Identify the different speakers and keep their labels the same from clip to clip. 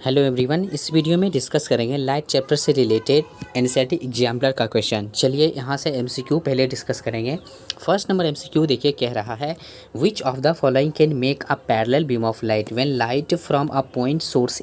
Speaker 1: Hello everyone, इस video में discuss करेंगे लाइट चैप्टर से रिलेटेड एनसीईआरटी एग्जाम्पलर का क्वेश्चन। चलिए यहाँ से एमसीक्यू पहले डिस्कस करेंगे। फर्स्ट नंबर एमसीक्यू देखिए, कह रहा है विच of the following can make a parallel beam of light when light from a point source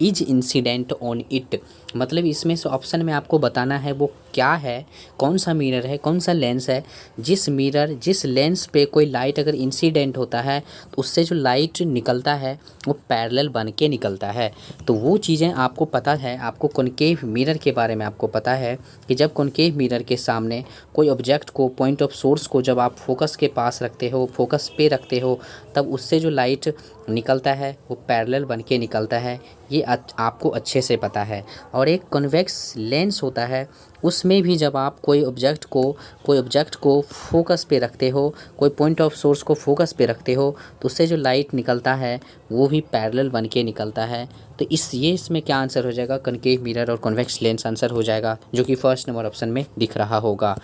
Speaker 1: is incident on it. मतलब इसमें से ऑप्शन में आपको बताना है वो क्या है, कौन सा मिरर है, कौन सा लेंस है, जिस लेंस पे कोई लाइट अगर इंसिडेंट होता है तो उससे जो लाइट निकलता है वो पैरेलल बन के निकलता है। तो वो चीज़ें आपको पता है। आपको कॉनकेव मिरर के बारे में आपको पता है कि जब कॉनकेव मिरर के सामने कोई ऑब्जेक्ट को, पॉइंट ऑफ सोर्स को जब आप फोकस के पास रखते हो, फोकस पे रखते हो, तब उससे जो लाइट निकलता है वो पैरेलल बन के निकलता है। ये आपको अच्छे से पता है। और एक कन्वेक्स लेंस होता है, उसमें भी जब आप कोई ऑब्जेक्ट को फोकस पे रखते हो, कोई पॉइंट ऑफ सोर्स को फोकस पे रखते हो, तो उससे जो लाइट निकलता है वो भी पैरेलल बन के निकलता है। तो इसमें क्या आंसर हो जाएगा, कनकेव मिरर और कन्वेक्स लेंस आंसर हो जाएगा, जो कि फर्स्ट नंबर ऑप्शन में दिख रहा होगा।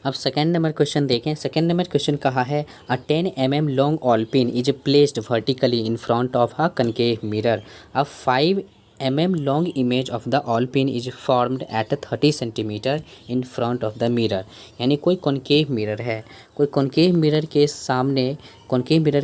Speaker 1: अब सेकेंड नंबर क्वेश्चन देखें। सेकेंड नंबर क्वेश्चन कहा है अ 10 mm long all pin is placed vertically in front of a concave mirror. A 5 mm long image of the all pin is formed at 30 centimeter in front of the mirror। यानी कोई concave mirror है, कोई concave mirror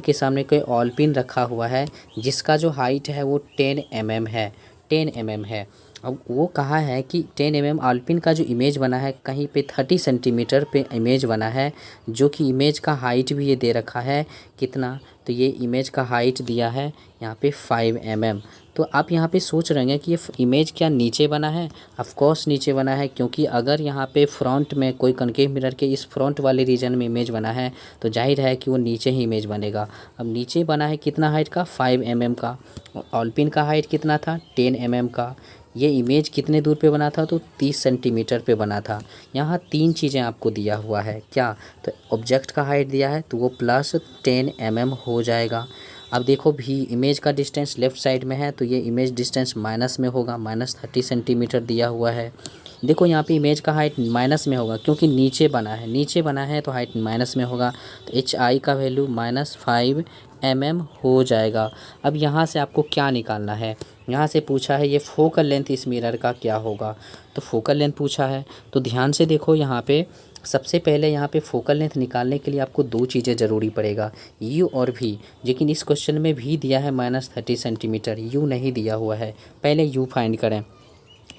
Speaker 1: के सामने कोई all pin रखा हुआ है जिसका जो हाइट है वो 10 mm है, 10 mm है। अब वो कहा है कि 10 mm आलपिन का जो इमेज बना है कहीं पे 30 सेंटीमीटर पे इमेज बना है, जो कि इमेज का हाइट भी ये दे रखा है कितना, तो ये इमेज का हाइट दिया है यहाँ पे 5 mm। तो आप यहाँ पे सोच रहे हैं कि ये इमेज क्या नीचे बना है? ऑफ कोर्स नीचे बना है, क्योंकि अगर यहाँ पे फ्रंट में कोई कनकेव मिरर के इस फ्रंट वाले रीजन में इमेज बना है तो जाहिर है कि वो नीचे ही इमेज बनेगा। अब नीचे बना है कितना हाइट का, 5 mm का। ऑलपिन का हाइट कितना था, 10 mm का। ये इमेज कितने दूर पे बना था, तो 30 सेंटीमीटर पे बना था। यहाँ तीन चीज़ें आपको दिया हुआ है, क्या, तो ऑब्जेक्ट का हाइट दिया है तो वो प्लस 10 mm हो जाएगा। अब देखो भी इमेज का डिस्टेंस लेफ़्ट साइड में है तो ये इमेज डिस्टेंस माइनस में होगा, -30 सेंटीमीटर दिया हुआ है। देखो यहाँ पे इमेज का हाइट माइनस में होगा क्योंकि नीचे बना है तो हाइट माइनस में होगा, तो HI का वैल्यू -5 mm हो जाएगा। अब यहाँ से आपको क्या निकालना है, यहाँ से पूछा है ये फोकल लेंथ इस मिरर का क्या होगा, तो फोकल लेंथ पूछा है। तो ध्यान से देखो यहाँ पे सबसे पहले यहाँ पे फोकल लेंथ निकालने के लिए आपको दो चीज़ें ज़रूरी पड़ेगा, यू और भी। लेकिन इस क्वेश्चन में भी दिया है -30 सेंटीमीटर, यू नहीं दिया हुआ है। पहले यू फाइंड करें।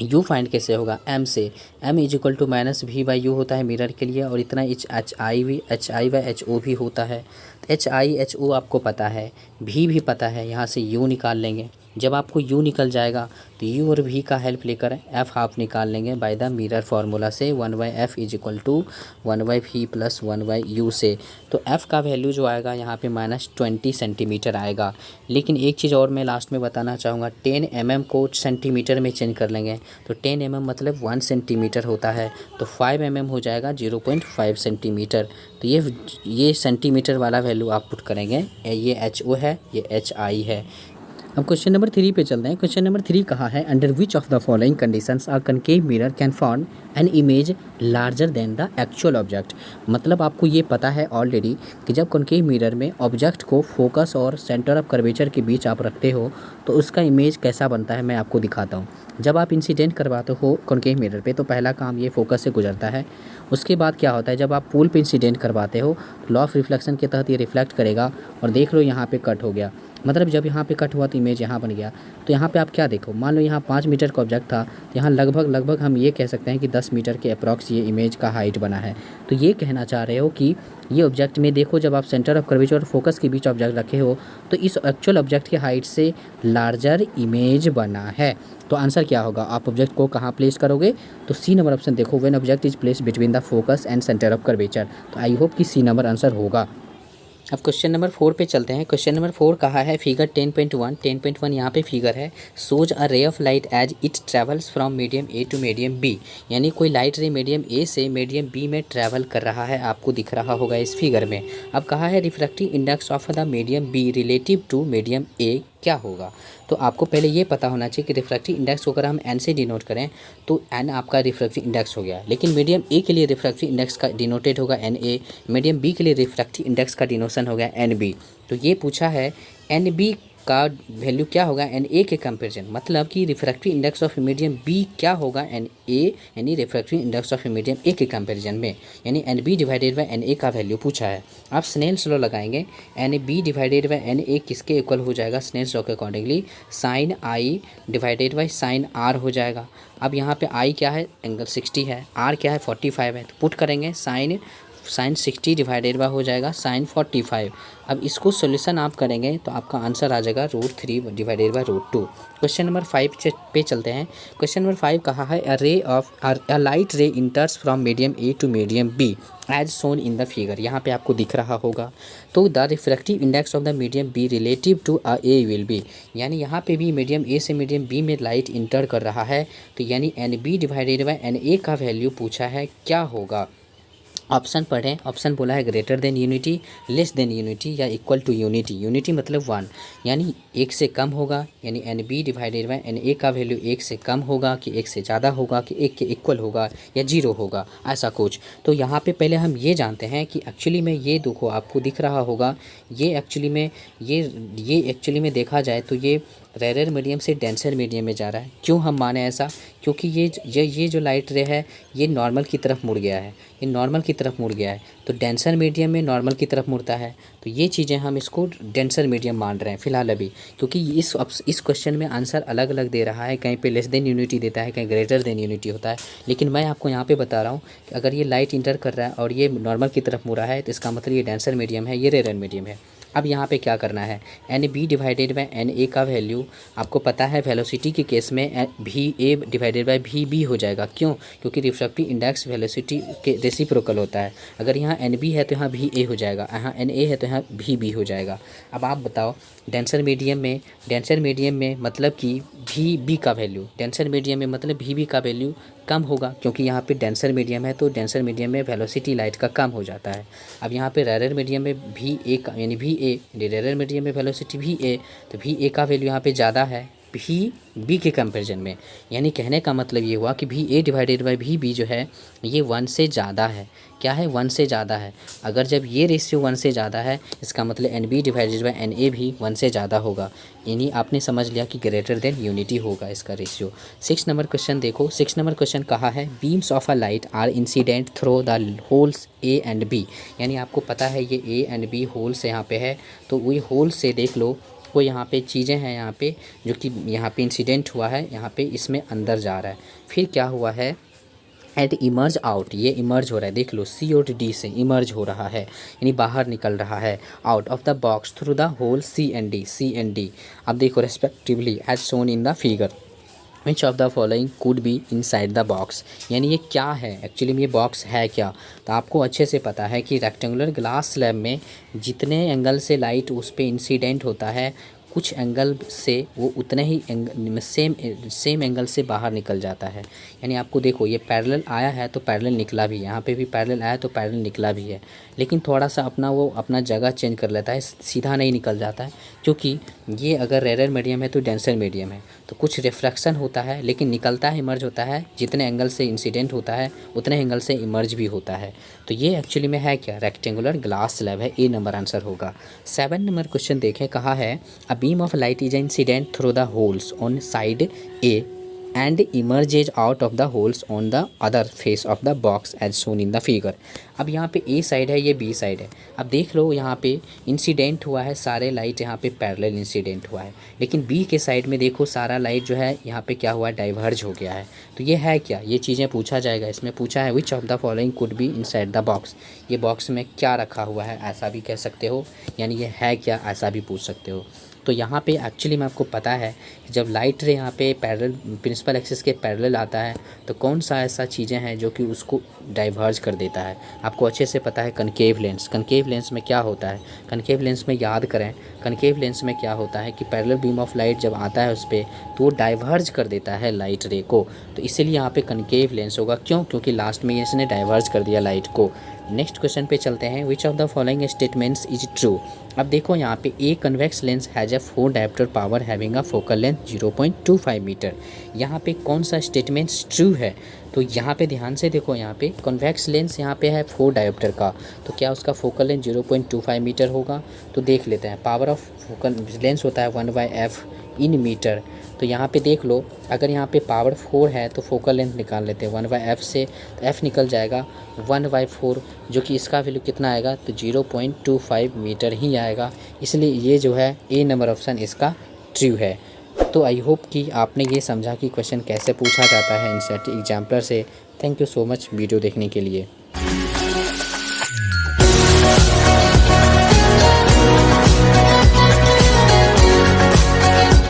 Speaker 1: यू फाइंड कैसे होगा, एम से। M is equal to -v/u होता है मिरर के लिए, और इतना HI/HO भी होता है। तो HI/HO आपको पता है, भी पता है, यहाँ से u निकाल लेंगे। जब आपको u निकल जाएगा तो u और v का हेल्प लेकर f हाफ निकाल लेंगे बाय द मिरर फार्मूला से, 1/f is equal to 1/v plus 1/u से। तो f का वैल्यू जो आएगा यहाँ पे -20 सेंटीमीटर आएगा। लेकिन एक चीज़ और मैं लास्ट में बताना चाहूँगा, 10 mm को सेंटीमीटर में चेंज कर लेंगे तो 10 mm मतलब 1 सेंटीमीटर होता है, तो 5 mm हो जाएगा 0.5 सेंटीमीटर। तो ये सेंटीमीटर वाला वैल्यू आप पुट करेंगे, ये HO है, ये HI है। अब क्वेश्चन नंबर 3 पे चलते हैं। क्वेश्चन नंबर 3 कहा है under which of the following conditions a concave mirror can form an image larger than the actual object. मतलब आपको ये पता है ऑलरेडी कि जब कनकेव मिरर में ऑब्जेक्ट को फोकस और सेंटर ऑफ कर्वेचर के बीच आप रखते हो तो उसका इमेज कैसा बनता है, मैं आपको दिखाता हूँ। जब आप इंसिडेंट करवाते हो कनकेव मिरर पे तो पहला काम ये फोकस से गुजरता है। उसके बाद क्या होता है, जब आप पोल पे इंसिडेंट करवाते हो लॉ ऑफ रिफ्लेक्शन के तहत ये रिफ्लेक्ट करेगा, और देख लो यहाँ पे कट हो गया। मतलब जब यहाँ पे कट हुआ तो इमेज यहाँ बन गया। तो यहाँ पे आप क्या देखो, मान लो यहाँ 5 मीटर का ऑब्जेक्ट था तो यहाँ लगभग हम ये कह सकते हैं कि 10 मीटर के अप्रॉक्स ये इमेज का हाइट बना है। तो ये कहना चाह रहे हो कि ये ऑब्जेक्ट में देखो, जब आप सेंटर ऑफ कर्वेचर और फोकस के बीच ऑब्जेक्ट रखे हो तो इस एक्चुअल ऑब्जेक्ट के हाइट से लार्जर इमेज बना है। तो आंसर क्या होगा, आप ऑब्जेक्ट को कहाँ प्लेस करोगे, तो सी नंबर ऑप्शन देखो, when object is place between the focus and centre of curvature. तो आई होप कि सी नंबर आंसर होगा। अब क्वेश्चन नंबर 4 पे चलते हैं। क्वेश्चन नंबर 4 कहा है फिगर 10.1 यहाँ पे फिगर है, shows a ray of light as it travels from medium A to medium B. यानी कोई लाइट रे मीडियम ए से मीडियम बी में ट्रैवल कर रहा है, आपको दिख रहा होगा इस फिगर में। अब कहा है refractive index of the medium B relative to medium A क्या होगा। तो आपको पहले ये पता होना चाहिए कि रिफ्रैक्टिव इंडेक्स को अगर हम एन से डिनोट करें तो एन आपका रिफ्रैक्टिव इंडेक्स हो गया, लेकिन मीडियम ए के लिए रिफ्रैक्टिव इंडेक्स का डिनोटेड होगा एन ए, मीडियम बी के लिए रिफ्रैक्टिव इंडेक्स का डिनोशन हो गया एन बी। तो ये पूछा है एन बी का वैल्यू क्या होगा एन ए के कंपेरिजन, मतलब कि refractive index of medium B क्या होगा एन ए यानी refractive index of medium A के कंपेरिजन में, यानी N B divided by n A का वैल्यू पूछा है। आप स्नेल्स लॉ लगाएंगे, n B divided by n A किसके इक्वल हो जाएगा स्नेल्स लॉ के accordingly, sine i divided by sine r हो जाएगा। अब यहाँ पे आई क्या है एंगल 60 है, आर क्या है 45 है, तो पुट करेंगे साइन 60 डिवाइडेड बाय हो जाएगा साइन 45। अब इसको सोल्यूशन आप करेंगे तो आपका आंसर आ जाएगा √3 डिवाइडेड बाय √2। क्वेश्चन नंबर 5 पे चलते हैं। क्वेश्चन नंबर 5 कहा है a light ray enters from medium A to medium B as shown in the figure. यहाँ पे आपको दिख रहा होगा, तो the refractive index of the medium B relative to a A will be, यानी यहाँ पे भी मीडियम ए से मीडियम बी में लाइट इंटर कर रहा है, तो यानी N B divided by N A का वैल्यू पूछा है क्या होगा। ऑप्शन पढ़ें, ऑप्शन बोला है greater than unity, less than unity या इक्वल टू यूनिटी। यूनिटी मतलब 1, यानी 1 से कम होगा, यानी N B divided by N A का वैल्यू 1 से कम होगा कि 1 से ज़्यादा होगा कि 1 के इक्वल होगा या 0 होगा, ऐसा कुछ। तो यहाँ पे पहले हम ये जानते हैं कि एक्चुअली में ये देखो आपको दिख रहा होगा, ये एक्चुअली में ये एक्चुअली में देखा जाए तो ये रेयर मीडियम से डेंसर मीडियम में जा रहा है। क्यों हम माने ऐसा, क्योंकि ये जो लाइट रे है ये नॉर्मल की तरफ मुड़ गया है, ये नॉर्मल की तरफ मुड़ गया है, तो डेंसर मीडियम में नॉर्मल की तरफ मुड़ता है, तो ये चीज़ें हम इसको डेंसर मीडियम मान रहे हैं फ़िलहाल अभी, क्योंकि इस क्वेश्चन में आंसर अलग अलग दे रहा है, कहीं पे लेस देन यूनिटी देता है, कहीं ग्रेटर देन यूनिटी होता है। लेकिन मैं आपको यहाँ पे बता रहा हूँ कि अगर ये लाइट इंटर कर रहा है और ये नॉर्मल की तरफ मुड़ा है तो इसका मतलब ये डेंसर मीडियम है, ये रेयर मीडियम है। अब यहाँ पे क्या करना है, n B divided by N A का वैल्यू आपको पता है वेलोसिटी के केस में भी ए डिवाइडेड बाय भी बी हो जाएगा। क्यों, क्योंकि रिफ्रैक्टिव इंडेक्स वेलोसिटी के रेसिप्रोकल होता है। अगर यहाँ एन बी है तो यहाँ भी ए हो जाएगा, यहाँ एन ए है तो यहाँ भी बी हो जाएगा। अब आप बताओ डेंसर मीडियम में मतलब कि भी बी का वैल्यू, डेंसर मीडियम में मतलब भी बी का वैल्यू कम होगा, क्योंकि यहाँ पे डेंसर मीडियम है तो डेंसर मीडियम में वेलोसिटी लाइट का कम हो जाता है। अब यहाँ पे रेयर मीडियम में भी ए का यानी भी ए, रेयर मीडियम में वेलोसिटी भी ए, तो भी ए का वैल्यू यहाँ पे ज़्यादा है भी बी के कंपैरिजन में, यानी कहने का मतलब ये हुआ कि भी ए डिवाइडेड बाई भी बी जो है ये 1 से ज़्यादा है। क्या है, 1 से ज़्यादा है। अगर जब ये रेशियो 1 से ज़्यादा है इसका मतलब n B divided by n A भी 1 से ज़्यादा होगा, यानी आपने समझ लिया कि ग्रेटर देन यूनिटी होगा इसका रेशियो। 6 नंबर क्वेश्चन देखो, 6 नंबर क्वेश्चन कहा है beams of a light are incident through the holes A and B, यानी आपको पता है ये ए एंड बी होल्स यहाँ पे है, तो वही होल से देख लो कोई यहाँ पे चीज़ें हैं यहाँ पे जो कि यहाँ पे इंसिडेंट हुआ है, यहाँ पे इसमें अंदर जा रहा है। फिर क्या हुआ है एट इमर्ज आउट, ये इमर्ज हो रहा है, देख लो सी और डी से इमर्ज हो रहा है, यानी बाहर निकल रहा है out of the box through the hole C and D. अब देखो respectively as shown in the figure which of the following could be inside the box, यानी ये क्या है एक्चुअली में, ये बॉक्स है क्या। तो आपको अच्छे से पता है कि रेक्टेंगुलर ग्लास स्लैब में जितने एंगल से लाइट उस पर इंसिडेंट होता है कुछ एंगल से वो उतने ही सेम एंगल से बाहर निकल जाता है। यानी आपको देखो ये पैरेलल आया है तो पैरेलल निकला भी है, यहाँ पे भी पैरेलल आया तो पैरेलल निकला भी है, लेकिन थोड़ा सा अपना जगह चेंज कर लेता है, सीधा नहीं निकल जाता है, क्योंकि ये अगर रेयर मीडियम है तो डेंसर मीडियम है, तो कुछ रिफ्रैक्शन होता है लेकिन निकलता है, इमर्ज होता है, जितने एंगल से इंसिडेंट होता है उतने एंगल से इमर्ज भी होता है। तो ये एक्चुअली में है क्या, रेक्टेंगुलर ग्लास स्लैब है, ए नंबर आंसर होगा। 7 नंबर क्वेश्चन देखें, कहा है a beam of light is incident through the holes on side A and emerges out of the holes on the other face of the box as shown in the figure। अब यहाँ पे ए side है, ये B side है। अब देख लो यहाँ पे इंसिडेंट हुआ है, सारे लाइट यहाँ पे पैरेलल इंसिडेंट हुआ है, लेकिन बी के साइड में देखो सारा लाइट जो है यहाँ पे क्या हुआ है, डाइवर्ज हो गया है। तो ये है क्या, ये चीज़ें पूछा जाएगा। इसमें पूछा है विच of the following could be inside the box, ये बॉक्स में क्या रखा हुआ है ऐसा भी कह सकते हो, यानी ये है क्या ऐसा भी पूछ सकते हो। तो यहाँ पे एक्चुअली में आपको पता है कि जब लाइट रे यहाँ पे पैरेलल प्रिंसिपल एक्सिस के पैरेलल आता है तो कौन सा ऐसा चीज़ें हैं जो कि उसको डाइवर्ज कर देता है। आपको अच्छे से पता है कनकेव लेंस, कनकेव लेंस में क्या होता है, कनकेव लेंस में याद करें, कनकेव लेंस में क्या होता है कि पैरेलल बीम ऑफ लाइट जब आता है उस पर तो वो डाइवर्ज कर देता है लाइट रे को, तो इसीलिए यहाँ पे कनकेव लेंस होगा। क्यों, क्योंकि लास्ट में इसने डाइवर्ज कर दिया लाइट को। नेक्स्ट क्वेश्चन पे चलते हैं, which of the following statements is true. अब देखो यहाँ पे a convex lens has a 4 dioptre power having a focal length 0.25 metre, यहाँ पे कौन सा स्टेटमेंट्स ट्रू है। तो यहाँ पे ध्यान से देखो, यहाँ पे कॉन्वेक्स लेंस यहाँ पे है 4 डायोप्टर का, तो क्या उसका फोकल लेंथ 0.25 मीटर होगा। तो देख लेते हैं, पावर ऑफ फोकल लेंस होता है 1/f इन मीटर। तो यहाँ पे देख लो, अगर यहाँ पे पावर 4 है तो फोकल लेंथ निकाल लेते हैं 1/f से, तो f निकल जाएगा 1/4, जो कि इसका वैल्यू कितना आएगा, तो 0.25 मीटर ही आएगा। इसलिए ये जो है ए नंबर ऑप्शन इसका ट्रू है। तो आई होप कि आपने ये समझा कि क्वेश्चन कैसे पूछा जाता है एनसीईआरटी एग्जाम्पलर से। Thank you so much video देखने के लिए।